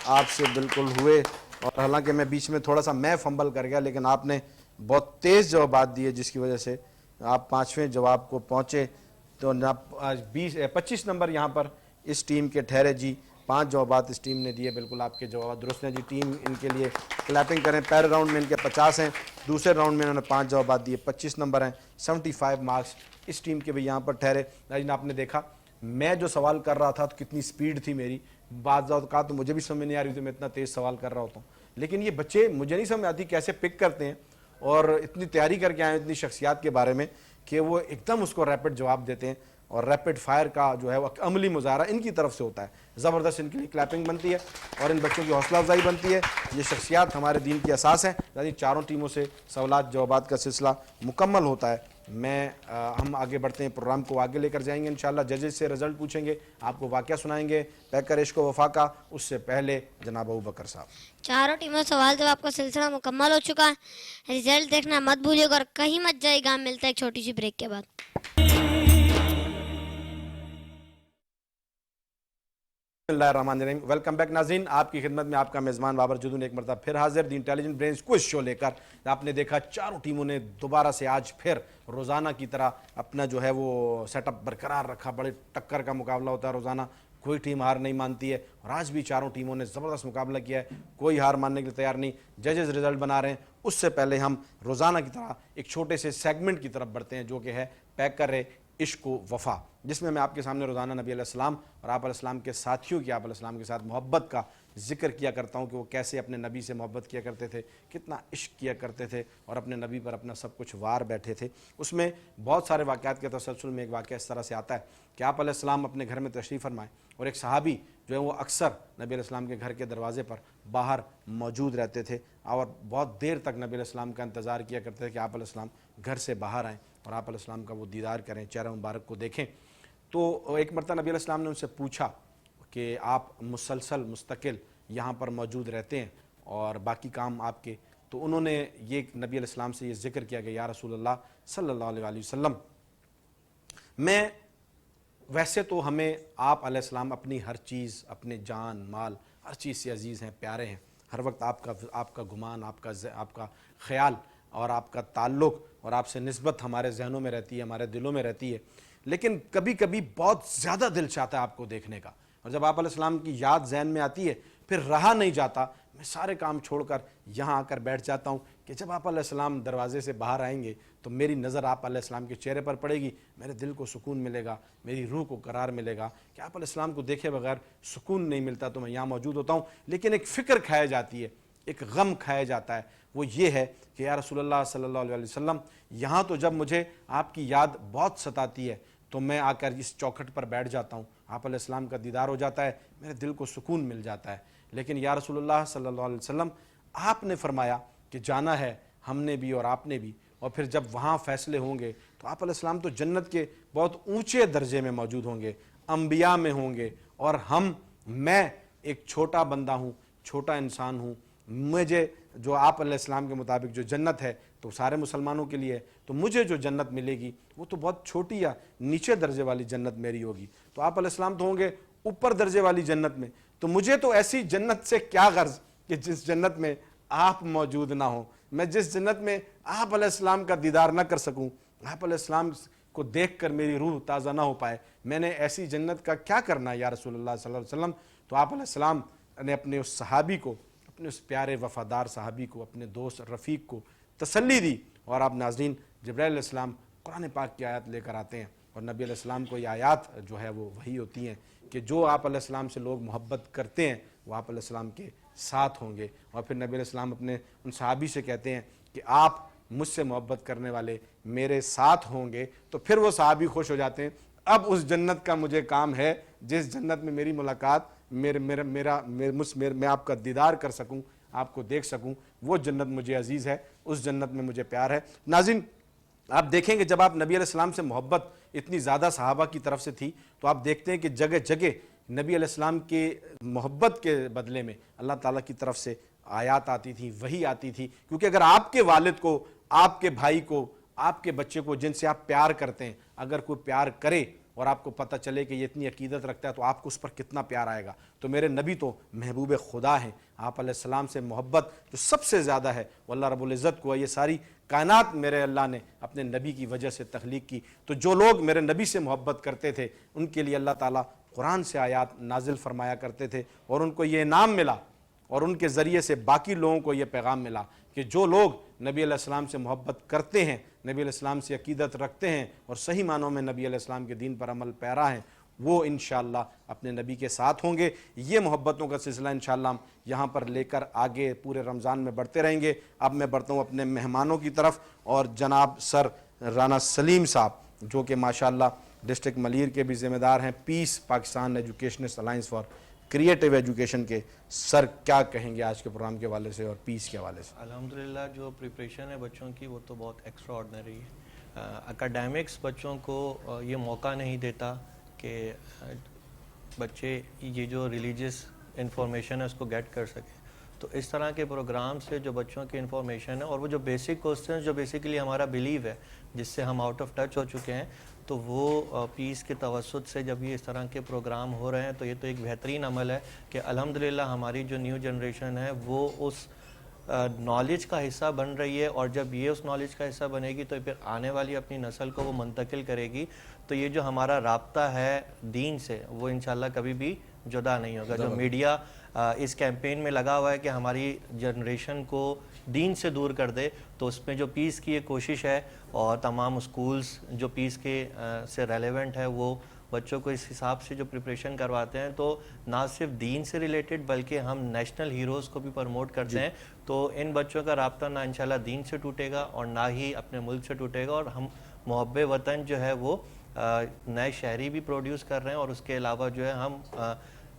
آپ سے بالکل ہوئے, اور حالانکہ میں بیچ میں تھوڑا سا میں فمبل کر گیا, لیکن آپ نے بہت تیز جوابات دیے جس کی وجہ سے آپ 5ویں جواب کو پہنچے. تو 25 نمبر یہاں پر اس ٹیم کے ٹھہرے جی. 5 جوابات اس ٹیم نے دیے, بالکل آپ کے جوابات درست ہیں جی. ٹیم ان کے لیے کلیپنگ کریں. پہلے راؤنڈ میں ان کے 50 ہیں, دوسرے راؤنڈ میں انہوں نے 5 جوابات دیے, 25 نمبر ہیں. 75 مارکس اس ٹیم کے بھی یہاں پر ٹھہرے. لیکن آپ نے دیکھا میں جو سوال کر رہا تھا تو کتنی سپیڈ تھی میری, بعض اوقات تو مجھے بھی سمجھ نہیں آ رہی تھی, میں اتنا تیز سوال کر رہا ہوتا ہوں. لیکن یہ بچے مجھے نہیں سمجھ آتی کیسے پک کرتے ہیں, اور اتنی تیاری کر کے آئے اتنی شخصیات کے بارے میں کہ وہ ایک دم اس کو ریپڈ جواب دیتے ہیں. اور ریپڈ فائر کا جو ہے وہ عملی مظاہرہ ان کی طرف سے ہوتا ہے. زبردست ان کے لیے کلیپنگ بنتی ہے اور ان بچوں کی حوصلہ افزائی بنتی ہے. یہ شخصیات ہمارے دین کی اساس ہیں. یعنی چاروں ٹیموں سے سوالات جوابات کا سلسلہ مکمل ہوتا ہے. ہم آگے بڑھتے ہیں, پروگرام کو آگے لے کر جائیں گے انشاءاللہ. ججز سے رزلٹ پوچھیں گے, آپ کو واقعہ سنائیں گے پیکر عشق و وفا کا. اس سے پہلے جناب ابو بکر صاحب. چاروں ٹیموں سوال جواب کا سلسلہ مکمل ہو چکا ہے. رزلٹ دیکھنا مت بھولیے گا اور کہیں مت جائے گا. ملتا ہے ایک چھوٹی سی بریک کے بعد. بسم اللہ الرحمن الرحیم. ویلکم بیک ناظرین, آپ کی خدمت میں آپ کا میزبان بابر جدون ایک مرتبہ پھر حاضر دی انٹیلیجنٹ برینز کوئز شو لے کر. آپ نے دیکھا چاروں ٹیموں نے دوبارہ سے آج پھر روزانہ کی طرح اپنا جو ہے وہ سیٹ اپ برقرار رکھا. بڑے ٹکر کا مقابلہ ہوتا ہے روزانہ, کوئی ٹیم ہار نہیں مانتی ہے, اور آج بھی چاروں ٹیموں نے زبردست مقابلہ کیا ہے, کوئی ہار ماننے کے لیے تیار نہیں. ججز رزلٹ بنا رہے ہیں. اس سے پہلے ہم روزانہ کی طرح ایک چھوٹے سے سیگمنٹ کی طرف بڑھتے ہیں جو کہ ہے پیکر عشق و وفا, جس میں آپ کے سامنے روزانہ نبی علیہ السلام اور آپ علیہ السلام کے ساتھیوں کی آپ علیہ السلام کے ساتھ محبت کا ذکر کیا کرتا ہوں کہ وہ کیسے اپنے نبی سے محبت کیا کرتے تھے, کتنا عشق کیا کرتے تھے, اور اپنے نبی پر اپنا سب کچھ وار بیٹھے تھے. اس میں بہت سارے واقعات کے تسلسل میں ایک واقعہ اس طرح سے آتا ہے کہ آپ علیہ السلام اپنے گھر میں تشریف فرمائے, اور ایک صحابی جو ہے وہ اکثر نبی علیہ السلام کے گھر کے دروازے پر باہر موجود رہتے تھے, اور بہت دیر تک نبی علیہ السلام کا انتظار کیا کرتے تھے کہ آپ علیہ السلام گھر سے باہر آئیں اور آپ علیہ السلام کا وہ دیدار کریں, چہرہ مبارک کو دیکھیں. تو ایک مرتبہ نبی علیہ السلام نے ان سے پوچھا کہ آپ مسلسل مستقل یہاں پر موجود رہتے ہیں اور باقی کام آپ کے. تو انہوں نے یہ نبی علیہ السلام سے یہ ذکر کیا کہ یا رسول اللہ صلی اللہ علیہ وسلم، میں ویسے تو ہمیں آپ علیہ السلام اپنی ہر چیز، اپنے جان مال ہر چیز سے عزیز ہیں، پیارے ہیں. ہر وقت آپ کا گمان، آپ کا خیال اور آپ کا تعلق اور آپ سے نسبت ہمارے ذہنوں میں رہتی ہے، ہمارے دلوں میں رہتی ہے. لیکن کبھی کبھی بہت زیادہ دل چاہتا ہے آپ کو دیکھنے کا، اور جب آپ علیہ السلام کی یاد ذہن میں آتی ہے پھر رہا نہیں جاتا. میں سارے کام چھوڑ کر یہاں آ کر بیٹھ جاتا ہوں کہ جب آپ علیہ السلام دروازے سے باہر آئیں گے تو میری نظر آپ علیہ السلام کے چہرے پر پڑے گی، میرے دل کو سکون ملے گا، میری روح کو قرار ملے گا کہ آپ علیہ السلام کو دیکھے بغیر سکون نہیں ملتا. تو میں یہاں موجود ہوتا ہوں، لیکن ایک فکر کھایا جاتی ہے، ایک غم کھایا جاتا ہے. وہ یہ ہے کہ یا رسول اللہ صلی اللہ علیہ وسلم، یہاں تو جب مجھے آپ کی یاد بہت ستاتی ہے تو میں آ کر اس چوکھٹ پر بیٹھ جاتا ہوں، آپ علیہ السلام کا دیدار ہو جاتا ہے، میرے دل کو سکون مل جاتا ہے. لیکن یا رسول اللہ صلی اللہ علیہ وسلم، آپ نے فرمایا کہ جانا ہے ہم نے بھی اور آپ نے بھی، اور پھر جب وہاں فیصلے ہوں گے تو آپ علیہ السلام تو جنت کے بہت اونچے درجے میں موجود ہوں گے، انبیاء میں ہوں گے، اور میں ایک چھوٹا بندہ ہوں، چھوٹا انسان ہوں. مجھے جو آپ علیہ السلام کے مطابق جو جنت ہے تو سارے مسلمانوں کے لیے، تو مجھے جو جنت ملے گی وہ تو بہت چھوٹی یا نیچے درجے والی جنت میری ہوگی. تو آپ علیہ السلام تو ہوں گے اوپر درجے والی جنت میں. تو مجھے تو ایسی جنت سے کیا غرض کہ جس جنت میں آپ موجود نہ ہوں، میں جس جنت میں آپ علیہ السلام کا دیدار نہ کر سکوں، آپ علیہ السلام کو دیکھ کر میری روح تازہ نہ ہو پائے. میں نے ایسی جنت کا کیا کرنا یا رسول اللہ صلی اللہ علیہ وسلم. تو آپ علیہ السلام نے اپنے اس صحابی کو، اپنے اس پیارے وفادار صحابی کو، اپنے دوست رفیق کو تسلی دی. اور آپ ناظرین، جبرائیل علیہ السلام قرآن پاک کی آیات لے کر آتے ہیں، اور نبی علیہ السلام کو یہ آیات جو ہے وہ وہی ہوتی ہیں کہ جو آپ علیہ السلام سے لوگ محبت کرتے ہیں وہ آپ علیہ السلام کے ساتھ ہوں گے. اور پھر نبی علیہ السلام اپنے ان صحابی سے کہتے ہیں کہ آپ مجھ سے محبت کرنے والے میرے ساتھ ہوں گے. تو پھر وہ صحابی خوش ہو جاتے ہیں، اب اس جنت کا مجھے کام ہے جس جنت میں میری ملاقات، میں آپ کا دیدار کر سکوں، آپ کو دیکھ سکوں، وہ جنت مجھے عزیز ہے، اس جنت میں مجھے پیار ہے. ناظرین، آپ دیکھیں کہ جب آپ نبی علیہ السلام سے محبت اتنی زیادہ صحابہ کی طرف سے تھی تو آپ دیکھتے ہیں کہ جگہ جگہ نبی علیہ السلام کے محبت کے بدلے میں اللہ تعالیٰ کی طرف سے آیات آتی تھی، وحی آتی تھی. کیونکہ اگر آپ کے والد کو، آپ کے بھائی کو، آپ کے بچے کو جن سے آپ پیار کرتے ہیں، اگر کوئی پیار کرے اور آپ کو پتہ چلے کہ یہ اتنی عقیدت رکھتا ہے تو آپ کو اس پر کتنا پیار آئے گا. تو میرے نبی تو محبوب خدا ہیں، آپ علیہ السلام سے محبت جو سب سے زیادہ ہے وہ اللہ رب العزت کو، یہ ساری کائنات میرے اللہ نے اپنے نبی کی وجہ سے تخلیق کی. تو جو لوگ میرے نبی سے محبت کرتے تھے ان کے لیے اللہ تعالیٰ قرآن سے آیات نازل فرمایا کرتے تھے، اور ان کو یہ انعام ملا اور ان کے ذریعے سے باقی لوگوں کو یہ پیغام ملا کہ جو لوگ نبی علیہ السلام سے محبت کرتے ہیں، نبی علیہ السلام سے عقیدت رکھتے ہیں اور صحیح معنوں میں نبی علیہ السلام کے دین پر عمل پیرا ہیں، وہ انشاءاللہ اپنے نبی کے ساتھ ہوں گے. یہ محبتوں کا سلسلہ انشاءاللہ ہم یہاں پر لے کر آگے پورے رمضان میں بڑھتے رہیں گے. اب میں بڑھتا ہوں اپنے مہمانوں کی طرف، اور جناب سر رانا سلیم صاحب جو کہ ماشاءاللہ ڈسٹرکٹ ملیر کے بھی ذمہ دار ہیں، peace Pakistan educationist alliance for creative education کے. سر کیا کہیں گے آج کے پروگرام کے حوالے سے اور پیس کے حوالے سے؟ الحمدللہ جو پریپریشن ہے بچوں کی وہ تو بہت ایکسٹرا آرڈنری ہے. اکیڈیمکس بچوں کو یہ موقع نہیں دیتا کہ بچے یہ جو ریلیجیس انفارمیشن ہے اس کو گیٹ کر سکیں. تو اس طرح کے پروگرام سے جو بچوں کی انفارمیشن ہے اور وہ جو بیسک کوسچنز جو بیسیکلی ہمارا بلیو ہے جس سے ہم آؤٹ آف ٹچ ہو چکے ہیں، تو وہ پیس کے توسط سے جب یہ اس طرح کے پروگرام ہو رہے ہیں تو یہ تو ایک بہترین عمل ہے کہ الحمدللہ ہماری جو نیو جنریشن ہے وہ اس نالج کا حصہ بن رہی ہے، اور جب یہ اس نالج کا حصہ بنے گی تو پھر آنے والی اپنی نسل کو وہ منتقل کرے گی. تو یہ جو ہمارا رابطہ ہے دین سے وہ انشاءاللہ کبھی بھی جدا نہیں ہوگا. جو میڈیا اس کیمپین میں لگا ہوا ہے کہ ہماری جنریشن کو دین سے دور کر دے، تو اس میں جو پیس کی ایک کوشش ہے اور تمام اسکولز جو پیس کے سے ریلیونٹ ہے وہ بچوں کو اس حساب سے جو پریپریشن کرواتے ہیں، تو نہ صرف دین سے ریلیٹڈ بلکہ ہم نیشنل ہیروز کو بھی پروموٹ کرتے ہیں. تو ان بچوں کا رابطہ نہ انشاءاللہ دین سے ٹوٹے گا اور نہ ہی اپنے ملک سے ٹوٹے گا، اور ہم محب وطن جو ہے وہ نئے شہری بھی پروڈیوس کر رہے ہیں، اور اس کے علاوہ جو ہے ہم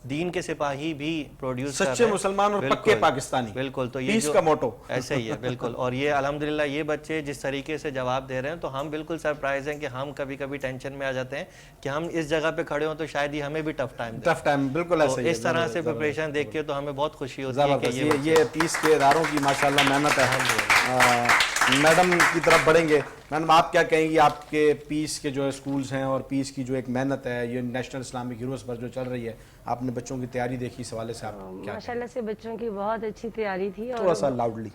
دین کے سپاہی بھی پروڈیوس کر رہے ہیں. سچے مسلمان اور پکے پاکستانی. بالکل. تو یہ پیس کا موٹو ایسے ہی ہے. بالکل. اور یہ الحمدللہ یہ بچے جس طریقے سے جواب دے رہے ہیں تو ہم بالکل سرپرائز ہیں کہ ہم کبھی کبھی ٹینشن میں آ جاتے ہیں کہ ہم اس جگہ پہ کھڑے ہوں تو شاید ہی ہمیں بھی ٹف ٹائم. بالکل ایسا ہی. اس طرح سے پریپریشن دیکھ کے تو ہمیں بہت خوشی ہوتی ہے کہ یہ پیس کے اداروں کی ماشاءاللہ محنت ہے. میڈم کی طرف بڑھیں گے. میڈم آپ کیا کہیں گی؟ آپ کے پیس کے جو اسکولز ہیں اور پیس کی جو ایک محنت ہے یہ نیشنل اسلامک ہیروز پر جو چل رہی ہے، آپ نے بچوں کی تیاری دیکھی، اس حوالے سے آپ کیا؟ ماشاءاللہ سے بچوں کی بہت اچھی تیاری تھی. تھوڑا سا لاؤڈلی.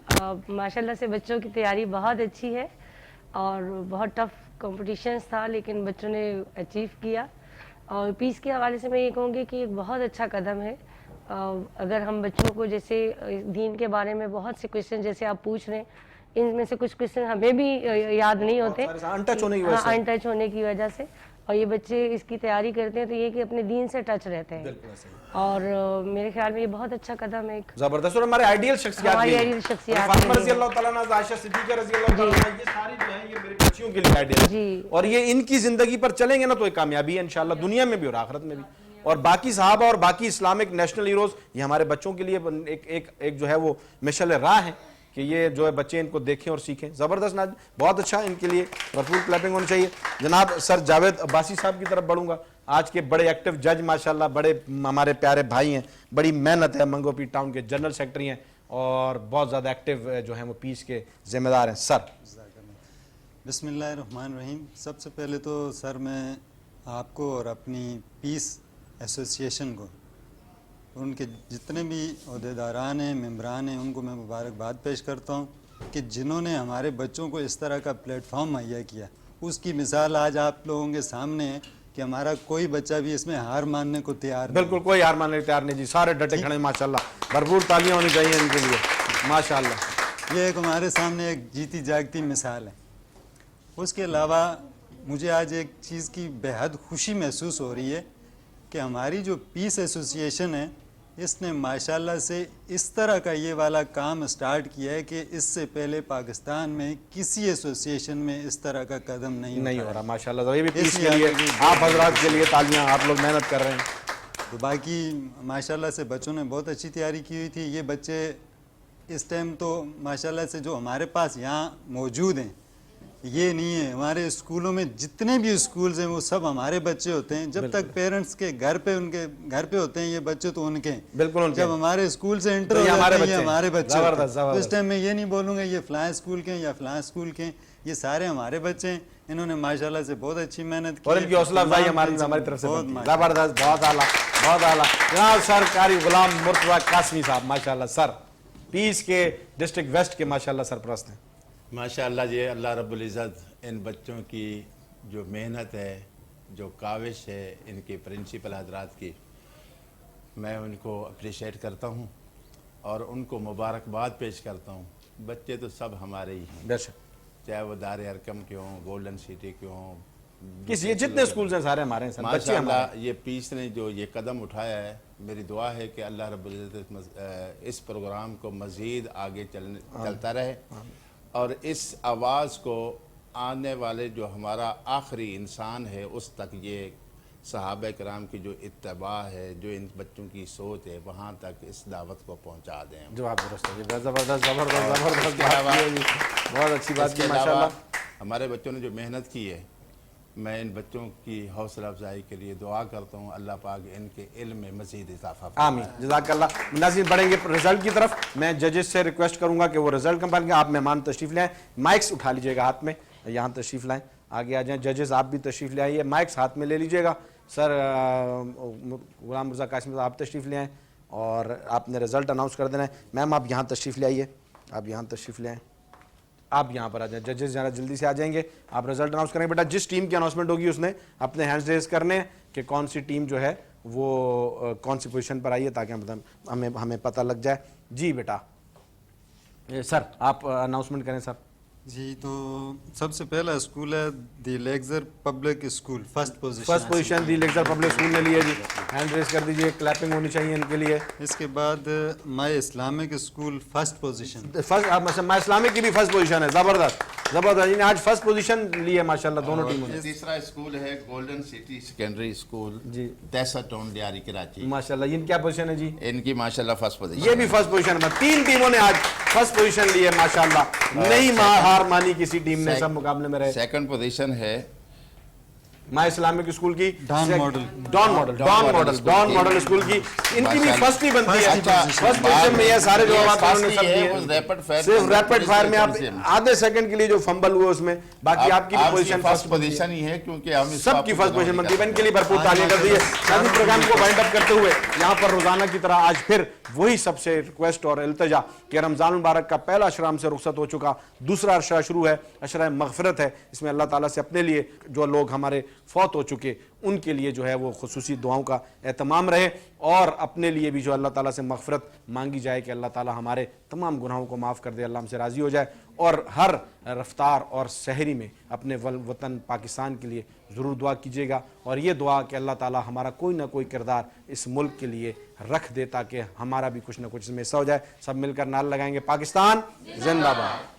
ماشاءاللہ سے بچوں کی تیاری بہت اچھی ہے اور بہت ٹف کمپٹیشنز تھا لیکن بچوں نے اچیو کیا. اور پیس کے حوالے سے میں یہ کہوں گی کہ ایک بہت اچھا قدم ہے. اگر ہم بچوں کو جیسے دین کے بارے میں بہت سے کویشچن جیسے آپ پوچھ رہے ہیں، ان میں سے کچھ کویشچن ہمیں بھی یاد نہیں ہوتے انٹچ ہونے کی وجہ سے، اور یہ بچے اس کی تیاری کرتے ہیں تو یہ کہ اپنے دین سے ٹچ رہتے ہیں. اور میرے خیال میں یہ بہت اچھا قدم ہے. زبردست. اور ہمارے آئیڈیل شخصیات فاطمہ رضی اللہ تعالیٰ عنہ، عائشہ صدیقہ رضی اللہ تعالیٰ عنہ، یہ ساری جو ہیں یہ میرے بچیوں کے لیے آئیڈیل ہے. اور یہ ان کی زندگی پر چلیں گے نا تو ایک کامیابی ہے انشاءاللہ دنیا میں بھی اور آخرت میں بھی. اور باقی صحابہ اور باقی اسلامک نیشنل ہیروز یہ ہمارے بچوں کے لیے ایک جو ہے وہ مشعل راہ ہے کہ یہ جو ہے بچے ان کو دیکھیں اور سیکھیں. زبردست. بہت اچھا. ان کے لیے بھرپور کلیپنگ ہونی چاہیے. جناب سر جاوید عباسی صاحب کی طرف بڑھوں گا. آج کے بڑے ایکٹیو جج ماشاءاللہ، بڑے ہمارے پیارے بھائی ہیں، بڑی محنت ہے، منگو پی ٹاؤن کے جنرل سیکرٹری ہیں اور بہت زیادہ ایکٹیو جو ہیں وہ پیس کے ذمہ دار ہیں. سر بسم اللہ الرحمن الرحیم. سب سے پہلے تو سر میں آپ کو اور اپنی پیس ایسوسیشن کو، ان کے جتنے بھی عہدیداران ہیں، ممبران ہیں، ان کو میں مبارکباد پیش کرتا ہوں کہ جنہوں نے ہمارے بچوں کو اس طرح کا پلیٹ فارم مہیا کیا. اس کی مثال آج آپ لوگوں کے سامنے ہے کہ ہمارا کوئی بچہ بھی اس میں ہار ماننے کو تیار نہیں. بالکل کوئی ہار ماننے کو تیار نہیں جی. سارے ڈٹے کھڑے ماشاءاللہ. بھرپور تالیاں ہونی چاہیے ان کے لیے ماشاءاللہ. یہ ایک ہمارے سامنے ایک جیتی جاگتی مثال ہے. اس کے علاوہ مجھے آج ایک چیز کی بے حد خوشی محسوس ہو رہی ہے کہ ہماری جو پیس ایسوسیشن ہے اس نے ماشاءاللہ سے اس طرح کا یہ والا کام سٹارٹ کیا ہے کہ اس سے پہلے پاکستان میں کسی ایسوسیشن میں اس طرح کا قدم نہیں ہو رہا ماشاءاللہ. یہ بھی پیس کے لیے آپ حضرات کے لیے تالیاں. آپ لوگ محنت کر رہے ہیں. تو باقی ماشاءاللہ سے بچوں نے بہت اچھی تیاری کی ہوئی تھی. یہ بچے اس ٹائم تو ماشاءاللہ سے جو ہمارے پاس یہاں موجود ہیں یہ نہیں ہے. ہمارے اسکولوں میں جتنے بھی اسکولز ہیں وہ سب ہمارے بچے ہوتے ہیں. جب تک پیرنٹس کے گھر پہ ہوتے ہیں یہ بچے تو ان کے ہیں. بالکل. جب ہمارے اسکول سے انٹر ہو جاتے ہیں یہ ہمارے بچے ہوتے ہیں. اس ٹائم میں یہ نہیں بولوں گا یہ فلاں اسکول کے ہیں یا فلاں اسکول کے ہیں. یہ سارے ہمارے بچے ہیں. انہوں نے ماشاءاللہ سے بہت اچھی محنت کی اور ان کی حوصلہ افزائی ہماری طرف سے زبردست. بہت اعلیٰ بہت اعلیٰ. جناب سر قاری غلام مرتضیٰ قاسمی صاحب ماشاءاللہ سر پیس کے ڈسٹرکٹ ویسٹ کے ماشاءاللہ سرپرست ہیں. ماشاءاللہ یہ اللہ رب العزت ان بچوں کی جو محنت ہے، جو کاوش ہے، ان کے پرنسپل حضرات کی، میں ان کو اپریشیٹ کرتا ہوں اور ان کو مبارکباد پیش کرتا ہوں. بچے تو سب ہمارے ہی ہیں، چاہے وہ دار ارقم کے ہوں، گولڈن سٹی کے ہوں، یہ جتنے اسکولز ہیں سارے ہمارے ہیں. ماشاءاللہ یہ پیس نے جو یہ قدم اٹھایا ہے، میری دعا ہے کہ اللہ رب العزت اس پروگرام کو مزید آگے چلتا رہے اور اس آواز کو آنے والے جو ہمارا آخری انسان ہے اس تک یہ صحابہ کرام کی جو اتباع ہے، جو ان بچوں کی سوچ ہے، وہاں تک اس دعوت کو پہنچا دیں. جواب درست ہے. زبردست زبردست بہت اچھی بات کی ماشاءاللہ. ہمارے بچوں نے جو محنت کی ہے، میں ان بچوں کی حوصلہ افزائی کے لیے دعا کرتا ہوں اللہ پاک ان کے علم میں مزید اضافہ فرمائے. آمین. جزاک اللہ. ناظرین بڑھیں گے رزلٹ کی طرف. میں ججز سے ریکویسٹ کروں گا کہ وہ رزلٹ کمپائل کریں. آپ مہمان تشریف لائیں، مائکس اٹھا لیجئے گا ہاتھ میں، یہاں تشریف لائیں، آگے آ جائیں. ججز آپ بھی تشریف لے آئیے، مائکس ہاتھ میں لے لیجئے گا. سر غلام مرزا قاسمی صاحب آپ تشریف لے آئیں اور آپ نے رزلٹ اناؤنس کر دینا ہے. میم آپ یہاں تشریف لے آئیے، آپ یہاں تشریف لے آئیں، آپ یہاں پر آ جائیں. ججز ذرا جلدی سے آ جائیں گے. آپ رزلٹ اناؤنس کریں. بیٹا جس ٹیم کی اناؤنسمنٹ ہوگی اس نے اپنے ہینڈز ریز کرنے ہیں کہ کون سی ٹیم جو ہے وہ کون سی پوزیشن پر آئی ہے تاکہ ہمیں پتہ لگ جائے. جی بیٹا سر آپ اناؤنسمنٹ کریں. سر جی تو سب سے پہلا اسکول ہے دی لیگزر پبلک اسکول، فرسٹ پوزیشن دی لیگزر پبلک اسکول نے لی ہے. جی ہینڈ ریز کر دیجئے، کلیپنگ ہونی چاہیے ان کے لیے. اس کے بعد مائی اسلامک اسکول فرسٹ پوزیشن. مائی اسلامک کی بھی فرسٹ پوزیشن ہے. زبردست زبردست. جی نے آج فرسٹ پوزیشن لی ہے ماشاءاللہ دونوں ٹیموں نے. تیسرا اسکول ہے گولڈن سٹی سیکنڈری اسکول جی تیسا ٹاؤن ڈیاری کراچی. ماشاءاللہ. یہ کیا پوزیشن ہے جی؟ ان کی ماشاءاللہ فرسٹ پوزیشن. یہ بھی فرسٹ پوزیشن میں. 3 ٹیموں نے آج فرسٹ پوزیشن لی ہے ماشاءاللہ. نہیں ہار مانی کسی ٹیم نے, سب مقابلے میں رہے. سیکنڈ پوزیشن ہے ماں اسلامک اسکول کی ڈان ماڈل اسکول کی. ان کی بھی فرسٹ ہی بنتی ہے. فرسٹ پوزیشن میں یہ سارے جوابات انہوں نے سب دیے. صرف ریپڈ فائر میں آپ آدھے سیکنڈ کے لیے جو فمبل ہوئے اس میں, باقی آپ کی پوزیشن فرسٹ پوزیشن ہی ہے کیونکہ ہم سب کی فرسٹ پوزیشن بنتی ہے. ان کے لیے بھرپور تعلیم کر دی ہے. شادی پروگرام کو وائنڈ اپ کرتے ہوئے یہاں پر روزانہ کی طرح آج پھر وہی سب سے ریکویسٹ اور التجا کہ رمضان المبارک کا پہلا عشرہ ہم سے رخصت ہو چکا, دوسرا عشرہ شروع ہے, عشرہ مغفرت ہے. اس میں اللہ تعالیٰ سے اپنے لیے جو لوگ ہمارے فوت ہو چکے ان کے لیے جو ہے وہ خصوصی دعاؤں کا اہتمام رہے, اور اپنے لیے بھی جو اللہ تعالیٰ سے مغفرت مانگی جائے کہ اللہ تعالیٰ ہمارے تمام گناہوں کو معاف کر دے, اللہ ہم سے راضی ہو جائے. اور ہر رفتار اور سحری میں اپنے وطن پاکستان کے لیے ضرور دعا کیجیے گا, اور یہ دعا کہ اللہ تعالیٰ ہمارا کوئی نہ کوئی کردار اس ملک کے لیے رکھ دے تاکہ ہمارا بھی کچھ نہ کچھ اس میں حصہ ہو جائے. سب مل کر نعرہ لگائیں گے, پاکستان زندہ باد.